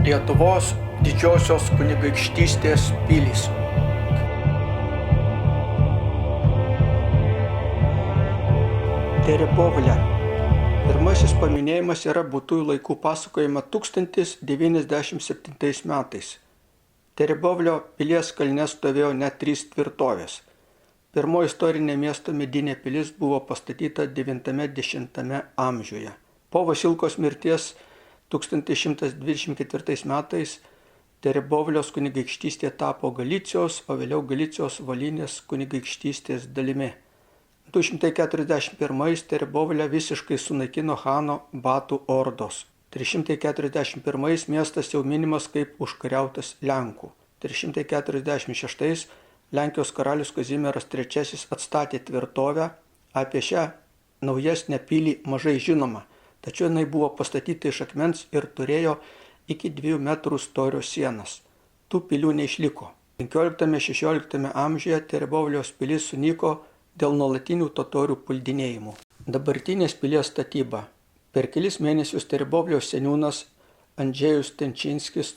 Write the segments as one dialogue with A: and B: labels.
A: Lietuvos didžiosios kunigaikštystės pilys. Terebovlė. Pirmasis paminėjimas yra būtųjų laikų pasakojama 1097 metais. Terebovlio pilies kalne stovėjo net 3 tvirtovės. Pirmoji istorinė miesto medinė pilis buvo pastatyta 9–10 amžiuje. Po Vasilkos mirties 1124 metais Terebovlios kunigaikštystė tapo Galicijos, o vėliau Galicijos Volynės kunigaikštystės dalimi. 241 Terebovlę visiškai sunaikino Hano Batų ordos. 341 miestas jau minimas kaip užkariautas Lenkų. 346 Lenkijos karalius Kazimieras III atstatė tvirtovę. Apie šią naujesnę pilį mažai žinoma, tačiau jinai buvo pastatyta iš akmens ir turėjo iki 2 metrų storio sienas. Tų pilių neišliko. 15–16 amžiuje Terebovlios pilis sunyko dėl nuolatinių totorių puldinėjimų. Dabartinės pilies statyba. Per kelis mėnesius Terebovlios seniūnas Andžejus Tenčinskis,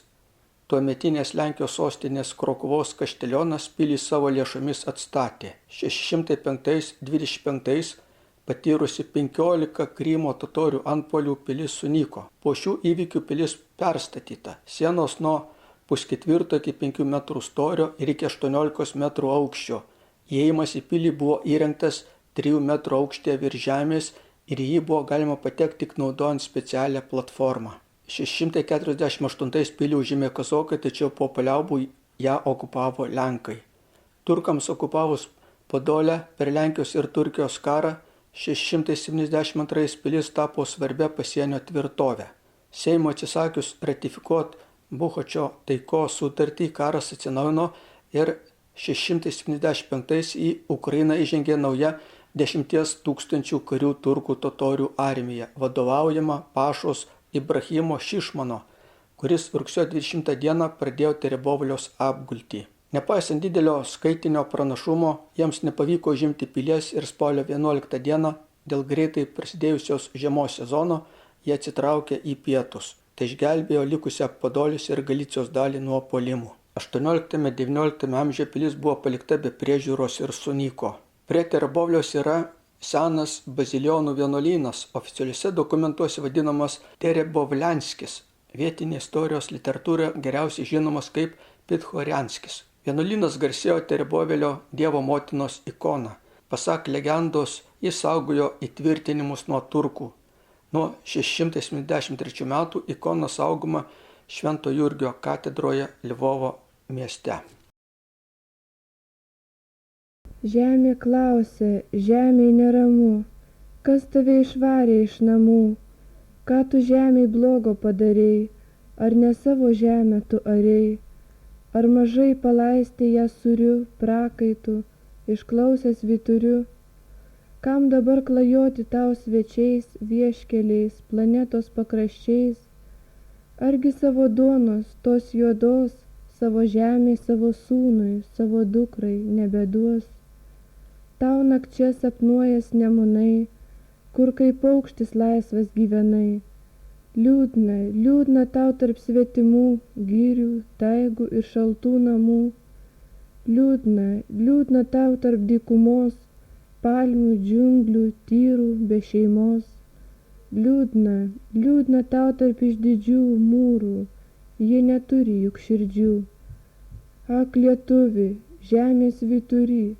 A: tuometinės Lenkijos sostinės Krokuvos kaštelionas, pilį savo lėšomis atstatė. 605–25 patyrusi 15 Krymo totorių antpuolių pilis sunyko. Po šių įvykių pilis perstatyta. Sienos nuo 1,4 iki 5 metrų storio ir iki 18 metrų aukščio. Įėjimas į pilį buvo įrengtas 3 metrų aukštyje virš žemės ir į jį buvo galima patekti tik naudojant specialią platformą. 648 pilį užėmė kazokai, tačiau po paliaubų ją okupavo Lenkai. Turkams okupavus Podolę per Lenkijos ir Turkijos karą 672 pilis tapo svarbia pasienio tvirtove. Seimo atsisakius ratifikuoti Buchočio taikos sutartį, karas atsinaujino ir 675 į Ukrainą įžengė nauja 10 000 karių turkų totorių armija, vadovaujama Pašos Ibrahimo Šišmano, kuris rugsėjo 20 dieną pradėjo Terebovlios apgultį. Nepaisant didelio skaitinio pranašumo, jiems nepavyko užimti pilies ir spalio 11 dieną dėl greitai prasidėjusios žiemos sezono jie atsitraukė į pietus. Tai išgelbėjo likusią Podolės ir Galicijos dalį nuo puolimų. 18–19 amžiuje pilis buvo palikta be priežiūros ir sunyko. Prie Terebovlios yra senas bazilijonų vienuolynas, oficialiuose dokumentuose vadinamas Terebovlianskis. Vietinė istorijos literatūra geriausiai žinomas kaip Pitchorianskis. Vienuolynas garsėjo Terebovlio Dievo motinos ikona. Pasak legendos, jis saugojo įtvirtinimus nuo turkų. Nuo 673 metų ikona saugoma Švento Jurgio katedroje Lvovo mieste.
B: Žemė klausia, žemėj neramu, kas tave išvarė iš namų, ką tu žemėj blogo padarei, ar ne savo žemę tu arei, ar mažai palaistė ją sūriu, prakaitu, išklausęs vyturiu, kam dabar klajoti tau svečiais, vieškeliais, planetos pakraščiais, argi savo duonos, tos juodos, savo žemėj, savo sūnui, savo dukrai nebeduos. Tau nakčia sapnuojas nemunai, kur kaip paukštis laisvas gyvenai. Liūdna, liūdna tau tarp svetimų, girių, taigų ir šaltų namų. Liūdna, liūdna tau tarp dykumos, palmių, džiunglių, tyrų, be šeimos. Liūdna, liūdna tau tarp išdidžių mūrų, jie neturi juk širdžių. Ak, lietuvi, žemės vytury,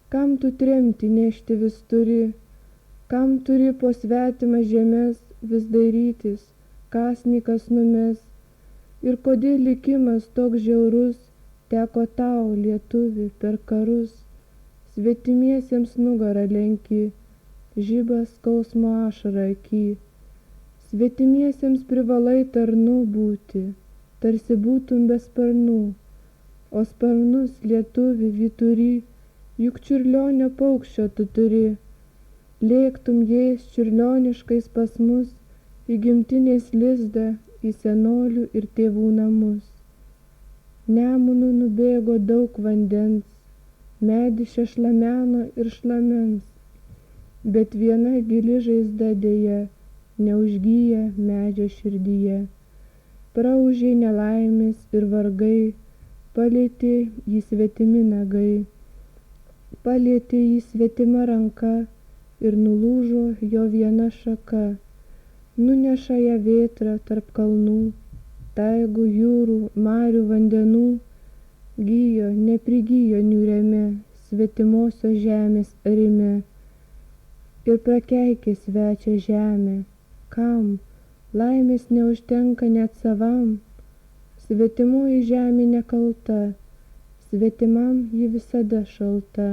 B: kam tu tremti nešti vis turi, kam turi po svetimą žemės vis dairytis, kasnikas numes, ir kodėl likimas toks žiaurus teko tau, lietuvi, per karus, svetimiesiems nugarą lenki, žibas skausmo ašarą aky, svetimiesiems privalai tarnu būti, tarsi būtum be sparnų, o sparnus lietuvi vytury, juk čiurlionio paukščio tu turi, lėktum jais čiurlioniškais pas mus į gimtinės lizdą, į senolių ir tėvų namus. Nemunu nubėgo daug vandens, medis šešlameno ir šlamens, bet viena gili žaizda dėja neužgyja medžio širdyje. Praūžė nelaimės ir vargai, palietė jį svetimi nagai, palietė jį svetima ranka ir nulūžo jo viena šaka. Nuneša ją vėtra tarp kalnų, taigų, jūrų, marių, vandenų, gijo, neprigijo niūriame, svetimosios žemės arime. Ir prakeikė svečią žemę, kam laimės neužtenka net savam, svetimoji žemė nekalta, svetimam ji visada šalta,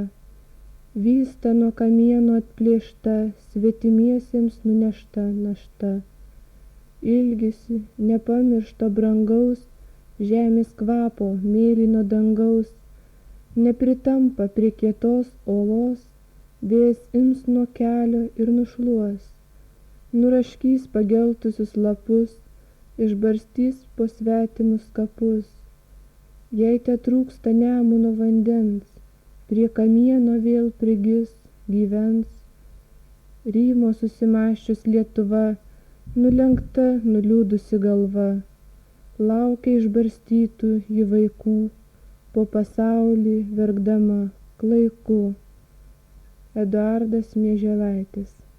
B: vysta nuo kamieno atplėšta, svetimiesiems nunešta našta. Ilgisi nepamiršto brangaus, žemės kvapo mėlyno dangaus, nepritampa prie kietos olos, vėjas ims nuo kelio ir nušluos, nuraškys pageltusius lapus, išbarstys po svetimus kapus. Jei tetrūksta Nemuno vandens, prie kamieno vėl prigis, gyvens. Rymo susimąsčius Lietuva, nulenkta, nuliūdusi galva, laukia išbarstytų jį vaikų, po pasaulį verkdama klaiku. Eduardas Mieželaitis.